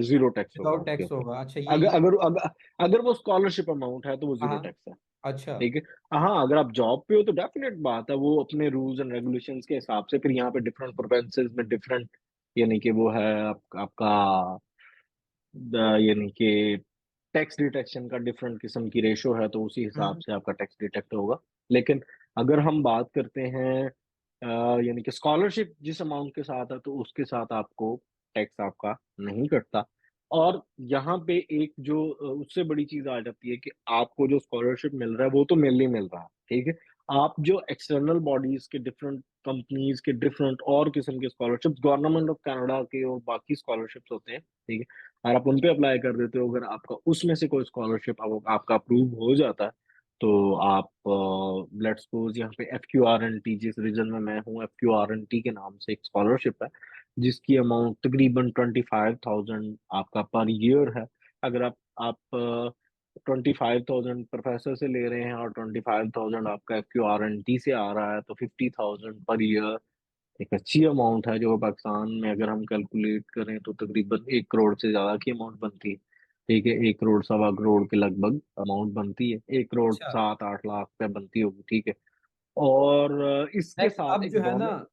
ज़ीरो टैक्स होगा विदाउट उसके टैक्स ऊपर। होगा। अच्छा अगर ये अगर अग अगर वो स्कॉलरशिप अमाउंट है, तो वो हाँ, ज़ीरो हाँ। टैक्स है, अच्छा, ठीक है? हाँ, अगर आप जॉब पे हो तो डेफ़िनेट बात है, वो अपने रूल्स एंड रेगुलेशंस के हिसाब से फिर यहाँ पे डिफरेंट प्रोविंसेस में डिफरेंट, यानी कि वो है आपका यानी कि टैक्स डिडक्शन का डिफरेंट किस्म की रेशो है, तो उसी हिसाब हुँ, से आपका टैक्स डिडक्ट होगा। लेकिन अगर हम बात करते हैं यानी कि स्कॉलरशिप जिस अमाउंट के साथ है, तो उसके साथ आपको टैक्स आपका नहीं कटता। और यहाँ पे एक जो उससे बड़ी चीज़ आ जाती है कि आपको जो स्कॉलरशिप मिल रहा है, वो तो मिल ही मिल रहा है, ठीक है? आप जो एक्सटर्नल बॉडीज़ के डिफरेंट कंपनीज़ के डिफरेंट और किस्म के स्कॉलरशिप्स, गवर्नमेंट ऑफ कनाडा के और बाकी स्कॉलरशिप्स होते हैं, ठीक है? और आप उन पे अप्लाई कर देते हो, अगर आपका उसमें से कोई स्कॉलरशिप आपका अप्रूव हो जाता है, तो आप लेट्स सपोज़ यहाँ पे एफक्यूआरएनटी, जिस रीजन में मैं हूँ, एफक्यूआरएनटी के नाम से एक स्कॉलरशिप है, जिसकी अमाउंट तकरीबन 25,000 आपका पर ईयर है। अगर आप 25,000 प्रोफ़ेसर से ले रहे हैं और 25,000 आपका एफक्यूआरएनटी से आ रहा है, तो 50,000 पर ईयर एक अच्छी अमाउंट है, जो पाकिस्तान में अगर हम कैलकुलेट करें तो तकरीबन 1 करोड़ से ज़्यादा की अमाउंट बनती है। ठीक है, 1 करोड़, सवा करोड़ के लगभग अमाउंट बनती है। 1 करोड़ अच्छा। 7-8 लाख रुपए बनती होगी, ठीक है? और इसके नेक्स्ट साथ अब एक जो है ना बोनस।